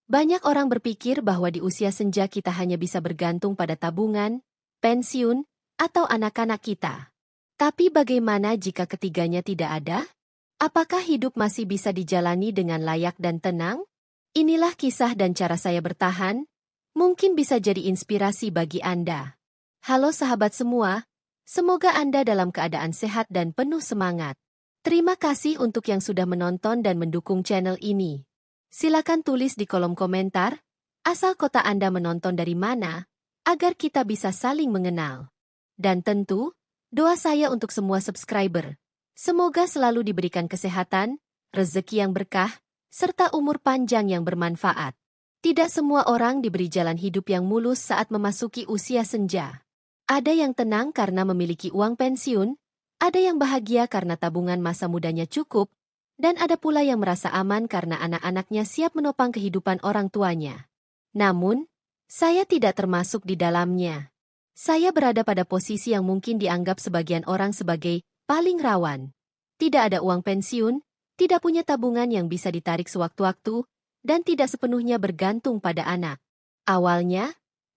Banyak orang berpikir bahwa di usia senja kita hanya bisa bergantung pada tabungan, pensiun, atau anak-anak kita. Tapi bagaimana jika ketiganya tidak ada? Apakah hidup masih bisa dijalani dengan layak dan tenang? Inilah kisah dan cara saya bertahan, mungkin bisa jadi inspirasi bagi Anda. Halo sahabat semua, semoga Anda dalam keadaan sehat dan penuh semangat. Terima kasih untuk yang sudah menonton dan mendukung channel ini. Silakan tulis di kolom komentar, asal kota Anda menonton dari mana, agar kita bisa saling mengenal. Dan tentu, doa saya untuk semua subscriber. Semoga selalu diberikan kesehatan, rezeki yang berkah, serta umur panjang yang bermanfaat. Tidak semua orang diberi jalan hidup yang mulus saat memasuki usia senja. Ada yang tenang karena memiliki uang pensiun, ada yang bahagia karena tabungan masa mudanya cukup, dan ada pula yang merasa aman karena anak-anaknya siap menopang kehidupan orang tuanya. Namun, saya tidak termasuk di dalamnya. Saya berada pada posisi yang mungkin dianggap sebagian orang sebagai paling rawan. Tidak ada uang pensiun, tidak punya tabungan yang bisa ditarik sewaktu-waktu, dan tidak sepenuhnya bergantung pada anak. Awalnya,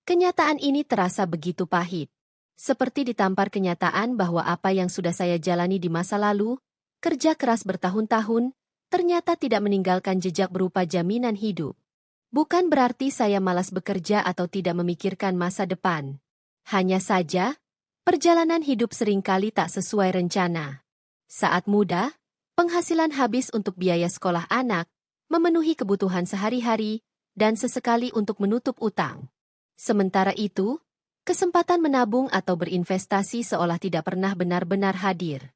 kenyataan ini terasa begitu pahit. Seperti ditampar kenyataan bahwa apa yang sudah saya jalani di masa lalu, kerja keras bertahun-tahun, ternyata tidak meninggalkan jejak berupa jaminan hidup. Bukan berarti saya malas bekerja atau tidak memikirkan masa depan. Hanya saja, perjalanan hidup seringkali tak sesuai rencana. Saat muda, penghasilan habis untuk biaya sekolah anak, memenuhi kebutuhan sehari-hari, dan sesekali untuk menutup utang. Sementara itu, kesempatan menabung atau berinvestasi seolah tidak pernah benar-benar hadir.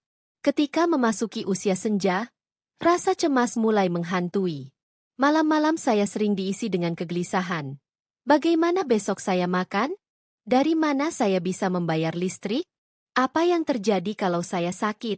Ketika memasuki usia senja, rasa cemas mulai menghantui. Malam-malam saya sering diisi dengan kegelisahan. Bagaimana besok saya makan? Dari mana saya bisa membayar listrik? Apa yang terjadi kalau saya sakit?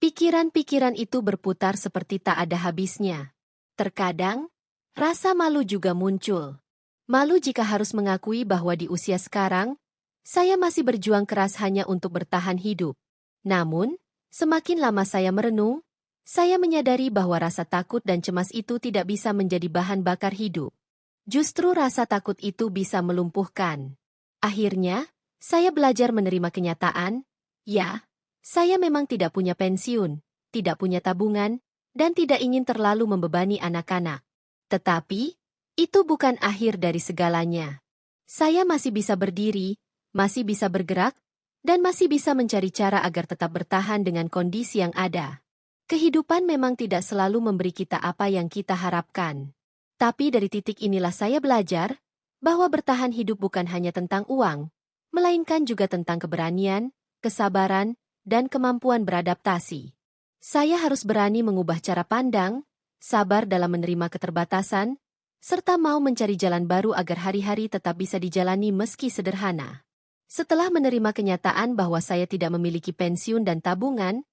Pikiran-pikiran itu berputar seperti tak ada habisnya. Terkadang, rasa malu juga muncul. Malu jika harus mengakui bahwa di usia sekarang, saya masih berjuang keras hanya untuk bertahan hidup. Namun, semakin lama saya merenung, saya menyadari bahwa rasa takut dan cemas itu tidak bisa menjadi bahan bakar hidup. Justru rasa takut itu bisa melumpuhkan. Akhirnya, saya belajar menerima kenyataan, ya, saya memang tidak punya pensiun, tidak punya tabungan, dan tidak ingin terlalu membebani anak-anak. Tetapi, itu bukan akhir dari segalanya. Saya masih bisa berdiri, masih bisa bergerak, dan masih bisa mencari cara agar tetap bertahan dengan kondisi yang ada. Kehidupan memang tidak selalu memberi kita apa yang kita harapkan. Tapi dari titik inilah saya belajar bahwa bertahan hidup bukan hanya tentang uang, melainkan juga tentang keberanian, kesabaran, dan kemampuan beradaptasi. Saya harus berani mengubah cara pandang, sabar dalam menerima keterbatasan, serta mau mencari jalan baru agar hari-hari tetap bisa dijalani meski sederhana. Setelah menerima kenyataan bahwa saya tidak memiliki pensiun dan tabungan,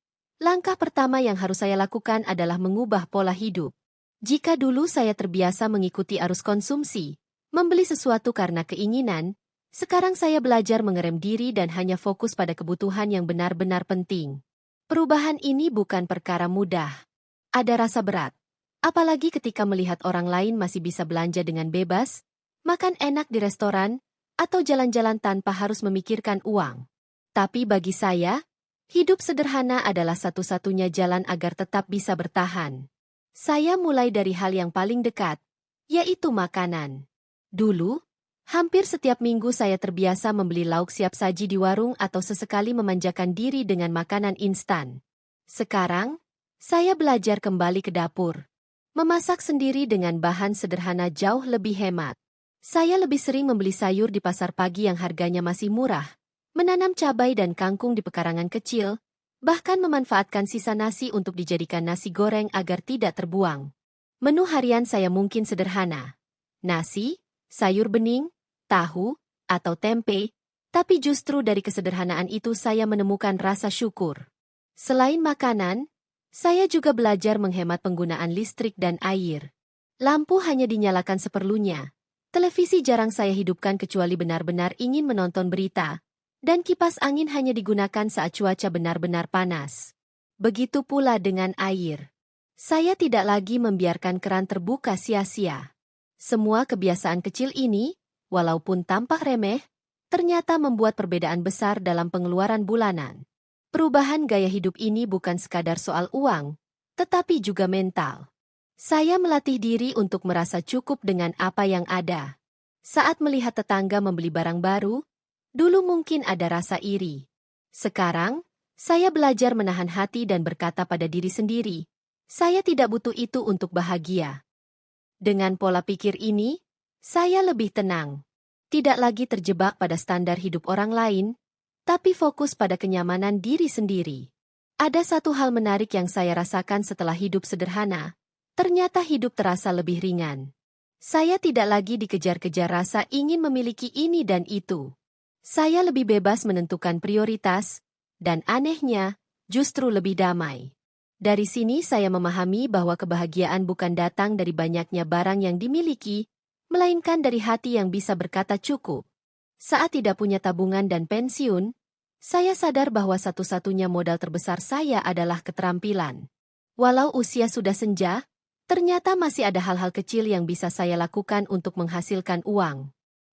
langkah pertama yang harus saya lakukan adalah mengubah pola hidup. Jika dulu saya terbiasa mengikuti arus konsumsi, membeli sesuatu karena keinginan, sekarang saya belajar mengerem diri dan hanya fokus pada kebutuhan yang benar-benar penting. Perubahan ini bukan perkara mudah. Ada rasa berat, apalagi ketika melihat orang lain masih bisa belanja dengan bebas, makan enak di restoran, atau jalan-jalan tanpa harus memikirkan uang. Tapi bagi saya, hidup sederhana adalah satu-satunya jalan agar tetap bisa bertahan. Saya mulai dari hal yang paling dekat, yaitu makanan. Dulu, hampir setiap minggu saya terbiasa membeli lauk siap saji di warung atau sesekali memanjakan diri dengan makanan instan. Sekarang, saya belajar kembali ke dapur. Memasak sendiri dengan bahan sederhana jauh lebih hemat. Saya lebih sering membeli sayur di pasar pagi yang harganya masih murah, menanam cabai dan kangkung di pekarangan kecil, bahkan memanfaatkan sisa nasi untuk dijadikan nasi goreng agar tidak terbuang. Menu harian saya mungkin sederhana. Nasi, sayur bening, tahu, atau tempe, tapi justru dari kesederhanaan itu saya menemukan rasa syukur. Selain makanan, saya juga belajar menghemat penggunaan listrik dan air. Lampu hanya dinyalakan seperlunya. Televisi jarang saya hidupkan kecuali benar-benar ingin menonton berita, dan kipas angin hanya digunakan saat cuaca benar-benar panas. Begitu pula dengan air. Saya tidak lagi membiarkan keran terbuka sia-sia. Semua kebiasaan kecil ini, walaupun tampak remeh, ternyata membuat perbedaan besar dalam pengeluaran bulanan. Perubahan gaya hidup ini bukan sekadar soal uang, tetapi juga mental. Saya melatih diri untuk merasa cukup dengan apa yang ada. Saat melihat tetangga membeli barang baru, dulu mungkin ada rasa iri. Sekarang, saya belajar menahan hati dan berkata pada diri sendiri, saya tidak butuh itu untuk bahagia. Dengan pola pikir ini, saya lebih tenang. Tidak lagi terjebak pada standar hidup orang lain, tapi fokus pada kenyamanan diri sendiri. Ada satu hal menarik yang saya rasakan setelah hidup sederhana. Ternyata hidup terasa lebih ringan. Saya tidak lagi dikejar-kejar rasa ingin memiliki ini dan itu. Saya lebih bebas menentukan prioritas, dan anehnya, justru lebih damai. Dari sini saya memahami bahwa kebahagiaan bukan datang dari banyaknya barang yang dimiliki, melainkan dari hati yang bisa berkata cukup. Saat tidak punya tabungan dan pensiun, saya sadar bahwa satu-satunya modal terbesar saya adalah keterampilan. Walau usia sudah senja, ternyata masih ada hal-hal kecil yang bisa saya lakukan untuk menghasilkan uang.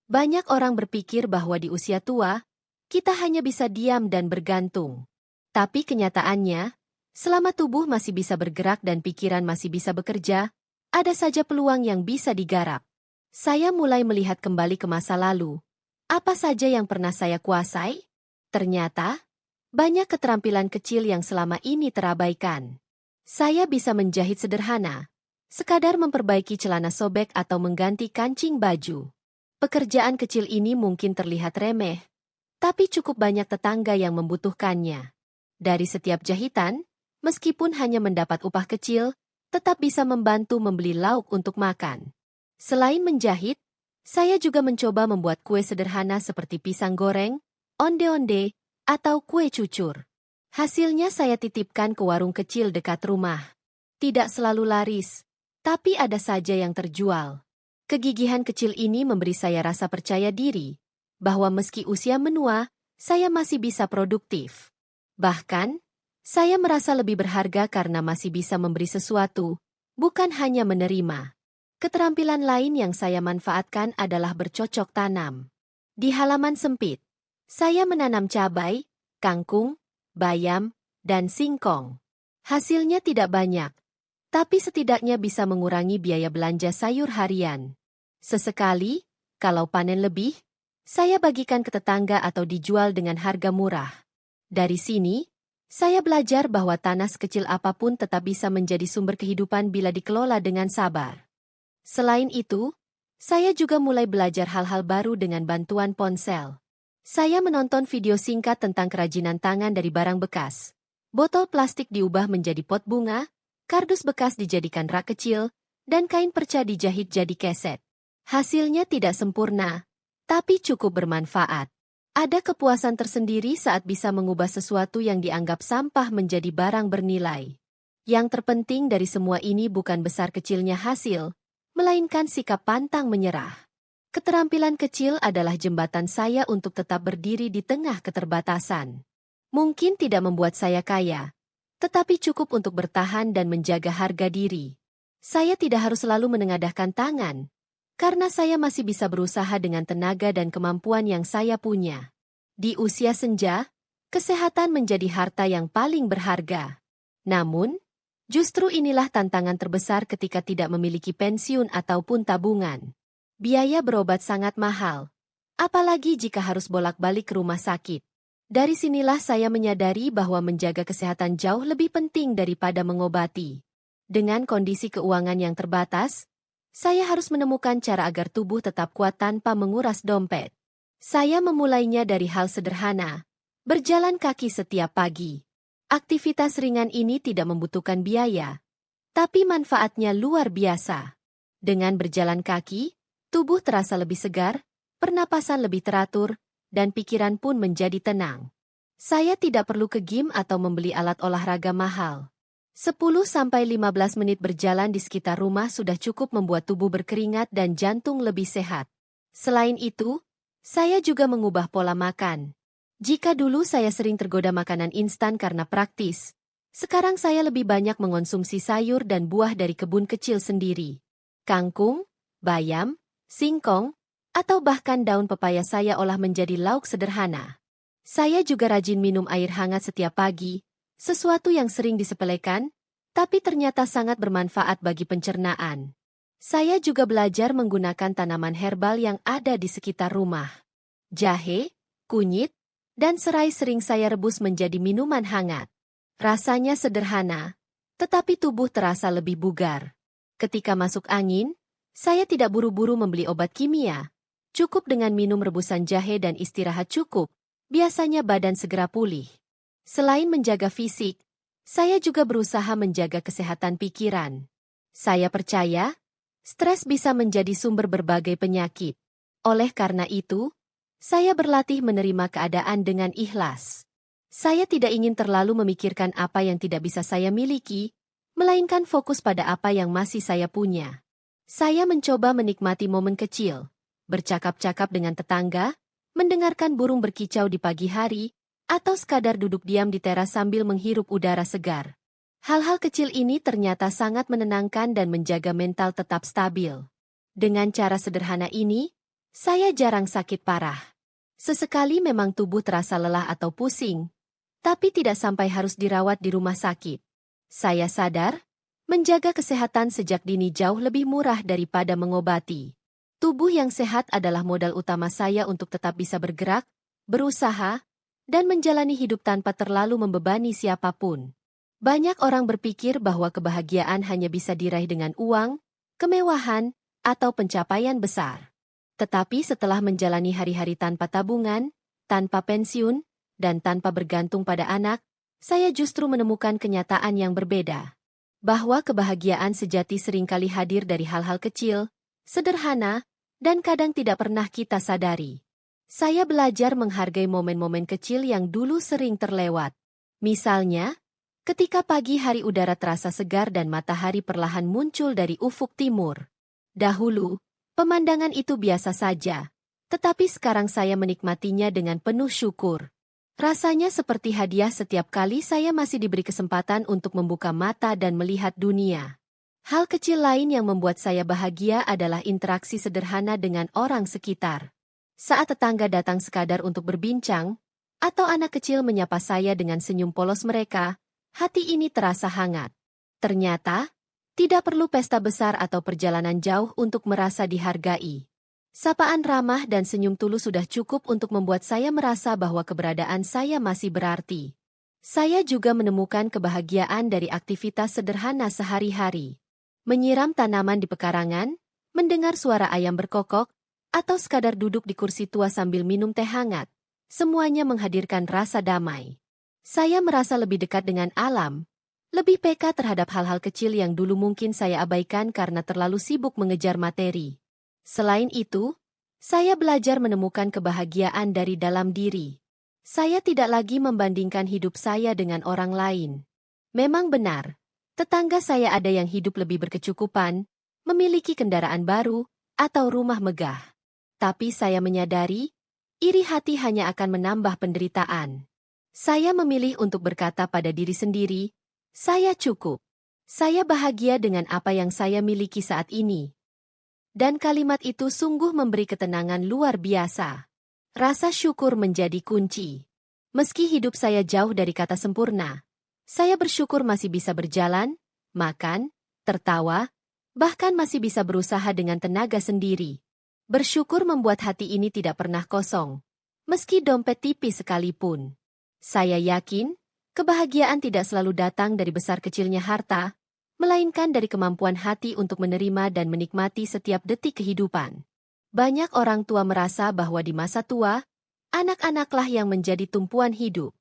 Banyak orang berpikir bahwa di usia tua, kita hanya bisa diam dan bergantung. Tapi kenyataannya, selama tubuh masih bisa bergerak dan pikiran masih bisa bekerja, ada saja peluang yang bisa digarap. Saya mulai melihat kembali ke masa lalu. Apa saja yang pernah saya kuasai? Ternyata, banyak keterampilan kecil yang selama ini terabaikan. Saya bisa menjahit sederhana, sekadar memperbaiki celana sobek atau mengganti kancing baju. Pekerjaan kecil ini mungkin terlihat remeh, tapi cukup banyak tetangga yang membutuhkannya. Dari setiap jahitan, meskipun hanya mendapat upah kecil, tetap bisa membantu membeli lauk untuk makan. Selain menjahit, saya juga mencoba membuat kue sederhana seperti pisang goreng, onde-onde, atau kue cucur. Hasilnya saya titipkan ke warung kecil dekat rumah. Tidak selalu laris, tapi ada saja yang terjual. Kegigihan kecil ini memberi saya rasa percaya diri, bahwa meski usia menua, saya masih bisa produktif. Bahkan, saya merasa lebih berharga karena masih bisa memberi sesuatu, bukan hanya menerima. Keterampilan lain yang saya manfaatkan adalah bercocok tanam. Di halaman sempit, saya menanam cabai, kangkung, bayam, dan singkong. Hasilnya tidak banyak, tapi setidaknya bisa mengurangi biaya belanja sayur harian. Sesekali, kalau panen lebih, saya bagikan ke tetangga atau dijual dengan harga murah. Dari sini, saya belajar bahwa tanah sekecil apapun tetap bisa menjadi sumber kehidupan bila dikelola dengan sabar. Selain itu, saya juga mulai belajar hal-hal baru dengan bantuan ponsel. Saya menonton video singkat tentang kerajinan tangan dari barang bekas. Botol plastik diubah menjadi pot bunga, kardus bekas dijadikan rak kecil, dan kain perca dijahit jadi keset. Hasilnya tidak sempurna, tapi cukup bermanfaat. Ada kepuasan tersendiri saat bisa mengubah sesuatu yang dianggap sampah menjadi barang bernilai. Yang terpenting dari semua ini bukan besar kecilnya hasil, melainkan sikap pantang menyerah. Keterampilan kecil adalah jembatan saya untuk tetap berdiri di tengah keterbatasan. Mungkin tidak membuat saya kaya, tetapi cukup untuk bertahan dan menjaga harga diri. Saya tidak harus selalu menengadahkan tangan, karena saya masih bisa berusaha dengan tenaga dan kemampuan yang saya punya. Di usia senja, kesehatan menjadi harta yang paling berharga. Namun, justru inilah tantangan terbesar ketika tidak memiliki pensiun ataupun tabungan. Biaya berobat sangat mahal, apalagi jika harus bolak-balik ke rumah sakit. Dari sinilah saya menyadari bahwa menjaga kesehatan jauh lebih penting daripada mengobati. Dengan kondisi keuangan yang terbatas, saya harus menemukan cara agar tubuh tetap kuat tanpa menguras dompet. Saya memulainya dari hal sederhana, berjalan kaki setiap pagi. Aktivitas ringan ini tidak membutuhkan biaya, tapi manfaatnya luar biasa. Dengan berjalan kaki, tubuh terasa lebih segar, pernapasan lebih teratur, dan pikiran pun menjadi tenang. Saya tidak perlu ke gym atau membeli alat olahraga mahal. 10-15 menit berjalan di sekitar rumah sudah cukup membuat tubuh berkeringat dan jantung lebih sehat. Selain itu, saya juga mengubah pola makan. Jika dulu saya sering tergoda makanan instan karena praktis, sekarang saya lebih banyak mengonsumsi sayur dan buah dari kebun kecil sendiri. Kangkung, bayam, singkong, atau bahkan daun pepaya saya olah menjadi lauk sederhana. Saya juga rajin minum air hangat setiap pagi, sesuatu yang sering disepelekan, tapi ternyata sangat bermanfaat bagi pencernaan. Saya juga belajar menggunakan tanaman herbal yang ada di sekitar rumah. Jahe, kunyit, dan serai sering saya rebus menjadi minuman hangat. Rasanya sederhana, tetapi tubuh terasa lebih bugar. Ketika masuk angin, saya tidak buru-buru membeli obat kimia. Cukup dengan minum rebusan jahe dan istirahat cukup, biasanya badan segera pulih. Selain menjaga fisik, saya juga berusaha menjaga kesehatan pikiran. Saya percaya, stres bisa menjadi sumber berbagai penyakit. Oleh karena itu, saya berlatih menerima keadaan dengan ikhlas. Saya tidak ingin terlalu memikirkan apa yang tidak bisa saya miliki, melainkan fokus pada apa yang masih saya punya. Saya mencoba menikmati momen kecil, bercakap-cakap dengan tetangga, mendengarkan burung berkicau di pagi hari, atau sekadar duduk diam di teras sambil menghirup udara segar. Hal-hal kecil ini ternyata sangat menenangkan dan menjaga mental tetap stabil. Dengan cara sederhana ini, saya jarang sakit parah. Sesekali memang tubuh terasa lelah atau pusing, tapi tidak sampai harus dirawat di rumah sakit. Saya sadar, menjaga kesehatan sejak dini jauh lebih murah daripada mengobati. Tubuh yang sehat adalah modal utama saya untuk tetap bisa bergerak, berusaha, dan menjalani hidup tanpa terlalu membebani siapapun. Banyak orang berpikir bahwa kebahagiaan hanya bisa diraih dengan uang, kemewahan, atau pencapaian besar. Tetapi setelah menjalani hari-hari tanpa tabungan, tanpa pensiun, dan tanpa bergantung pada anak, saya justru menemukan kenyataan yang berbeda. Bahwa kebahagiaan sejati seringkali hadir dari hal-hal kecil, sederhana, dan kadang tidak pernah kita sadari. Saya belajar menghargai momen-momen kecil yang dulu sering terlewat. Misalnya, ketika pagi hari udara terasa segar dan matahari perlahan muncul dari ufuk timur. Dahulu, pemandangan itu biasa saja, tetapi sekarang saya menikmatinya dengan penuh syukur. Rasanya seperti hadiah setiap kali saya masih diberi kesempatan untuk membuka mata dan melihat dunia. Hal kecil lain yang membuat saya bahagia adalah interaksi sederhana dengan orang sekitar. Saat tetangga datang sekadar untuk berbincang, atau anak kecil menyapa saya dengan senyum polos mereka, hati ini terasa hangat. Ternyata, tidak perlu pesta besar atau perjalanan jauh untuk merasa dihargai. Sapaan ramah dan senyum tulus sudah cukup untuk membuat saya merasa bahwa keberadaan saya masih berarti. Saya juga menemukan kebahagiaan dari aktivitas sederhana sehari-hari. Menyiram tanaman di pekarangan, mendengar suara ayam berkokok, atau sekadar duduk di kursi tua sambil minum teh hangat. Semuanya menghadirkan rasa damai. Saya merasa lebih dekat dengan alam, lebih peka terhadap hal-hal kecil yang dulu mungkin saya abaikan karena terlalu sibuk mengejar materi. Selain itu, saya belajar menemukan kebahagiaan dari dalam diri. Saya tidak lagi membandingkan hidup saya dengan orang lain. Memang benar, tetangga saya ada yang hidup lebih berkecukupan, memiliki kendaraan baru, atau rumah megah. Tapi saya menyadari, iri hati hanya akan menambah penderitaan. Saya memilih untuk berkata pada diri sendiri, saya cukup. Saya bahagia dengan apa yang saya miliki saat ini. Dan kalimat itu sungguh memberi ketenangan luar biasa. Rasa syukur menjadi kunci. Meski hidup saya jauh dari kata sempurna, saya bersyukur masih bisa berjalan, makan, tertawa, bahkan masih bisa berusaha dengan tenaga sendiri. Bersyukur membuat hati ini tidak pernah kosong, meski dompet tipis sekalipun. Saya yakin, kebahagiaan tidak selalu datang dari besar kecilnya harta, melainkan dari kemampuan hati untuk menerima dan menikmati setiap detik kehidupan. Banyak orang tua merasa bahwa di masa tua, anak-anaklah yang menjadi tumpuan hidup.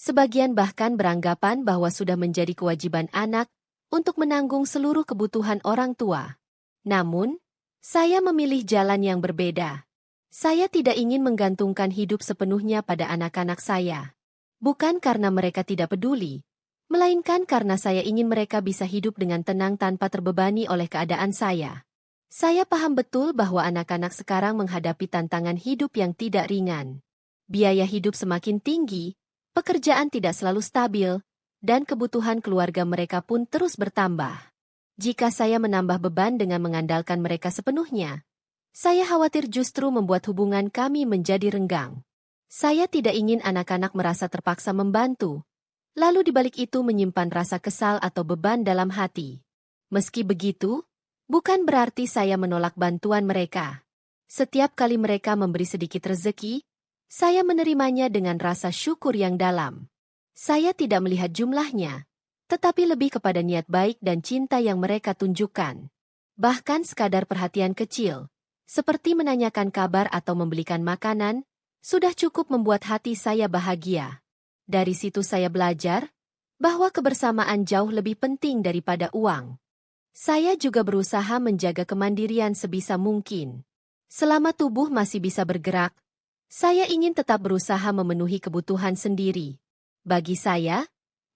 Sebagian bahkan beranggapan bahwa sudah menjadi kewajiban anak untuk menanggung seluruh kebutuhan orang tua. Namun, saya memilih jalan yang berbeda. Saya tidak ingin menggantungkan hidup sepenuhnya pada anak-anak saya. Bukan karena mereka tidak peduli, melainkan karena saya ingin mereka bisa hidup dengan tenang tanpa terbebani oleh keadaan saya. Saya paham betul bahwa anak-anak sekarang menghadapi tantangan hidup yang tidak ringan. Biaya hidup semakin tinggi, pekerjaan tidak selalu stabil, dan kebutuhan keluarga mereka pun terus bertambah. Jika saya menambah beban dengan mengandalkan mereka sepenuhnya, saya khawatir justru membuat hubungan kami menjadi renggang. Saya tidak ingin anak-anak merasa terpaksa membantu, lalu di balik itu menyimpan rasa kesal atau beban dalam hati. Meski begitu, bukan berarti saya menolak bantuan mereka. Setiap kali mereka memberi sedikit rezeki, saya menerimanya dengan rasa syukur yang dalam. Saya tidak melihat jumlahnya, tetapi lebih kepada niat baik dan cinta yang mereka tunjukkan. Bahkan sekadar perhatian kecil, seperti menanyakan kabar atau membelikan makanan, sudah cukup membuat hati saya bahagia. Dari situ saya belajar bahwa kebersamaan jauh lebih penting daripada uang. Saya juga berusaha menjaga kemandirian sebisa mungkin. Selama tubuh masih bisa bergerak, saya ingin tetap berusaha memenuhi kebutuhan sendiri. Bagi saya,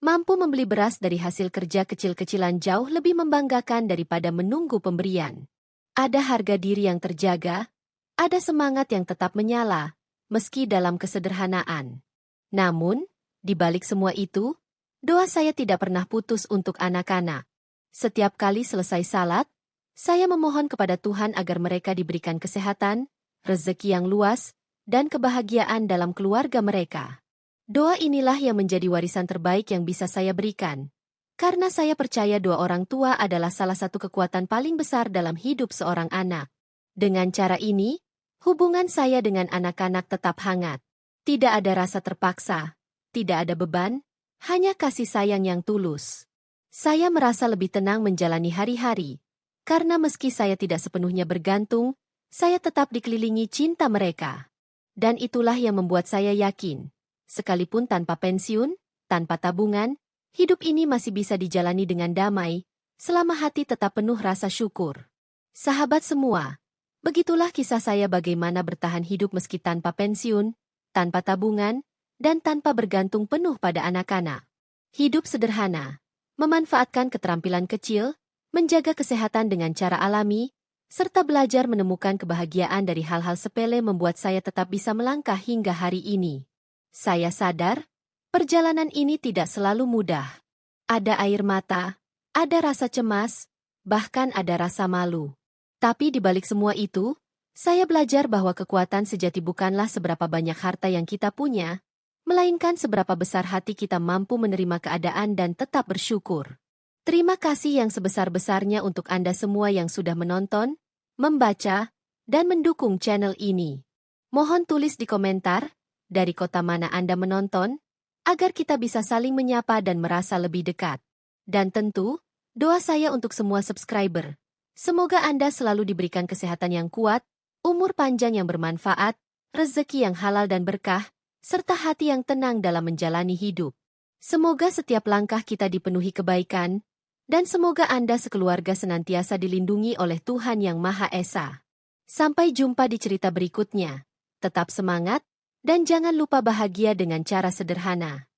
mampu membeli beras dari hasil kerja kecil-kecilan jauh lebih membanggakan daripada menunggu pemberian. Ada harga diri yang terjaga, ada semangat yang tetap menyala, meski dalam kesederhanaan. Namun, di balik semua itu, doa saya tidak pernah putus untuk anak-anak. Setiap kali selesai salat, saya memohon kepada Tuhan agar mereka diberikan kesehatan, rezeki yang luas, dan kebahagiaan dalam keluarga mereka. Doa inilah yang menjadi warisan terbaik yang bisa saya berikan. Karena saya percaya doa orang tua adalah salah satu kekuatan paling besar dalam hidup seorang anak. Dengan cara ini, hubungan saya dengan anak-anak tetap hangat. Tidak ada rasa terpaksa, tidak ada beban, hanya kasih sayang yang tulus. Saya merasa lebih tenang menjalani hari-hari, karena meski saya tidak sepenuhnya bergantung, saya tetap dikelilingi cinta mereka. Dan itulah yang membuat saya yakin, sekalipun tanpa pensiun, tanpa tabungan, hidup ini masih bisa dijalani dengan damai, selama hati tetap penuh rasa syukur. Sahabat semua, begitulah kisah saya bagaimana bertahan hidup meski tanpa pensiun, tanpa tabungan, dan tanpa bergantung penuh pada anak-anak. Hidup sederhana, memanfaatkan keterampilan kecil, menjaga kesehatan dengan cara alami, serta belajar menemukan kebahagiaan dari hal-hal sepele membuat saya tetap bisa melangkah hingga hari ini. Saya sadar, perjalanan ini tidak selalu mudah. Ada air mata, ada rasa cemas, bahkan ada rasa malu. Tapi di balik semua itu, saya belajar bahwa kekuatan sejati bukanlah seberapa banyak harta yang kita punya, melainkan seberapa besar hati kita mampu menerima keadaan dan tetap bersyukur. Terima kasih yang sebesar-besarnya untuk Anda semua yang sudah menonton, membaca, dan mendukung channel ini. Mohon tulis di komentar, dari kota mana Anda menonton, agar kita bisa saling menyapa dan merasa lebih dekat. Dan tentu, doa saya untuk semua subscriber. Semoga Anda selalu diberikan kesehatan yang kuat, umur panjang yang bermanfaat, rezeki yang halal dan berkah, serta hati yang tenang dalam menjalani hidup. Semoga setiap langkah kita dipenuhi kebaikan, dan semoga Anda sekeluarga senantiasa dilindungi oleh Tuhan Yang Maha Esa. Sampai jumpa di cerita berikutnya. Tetap semangat, dan jangan lupa bahagia dengan cara sederhana.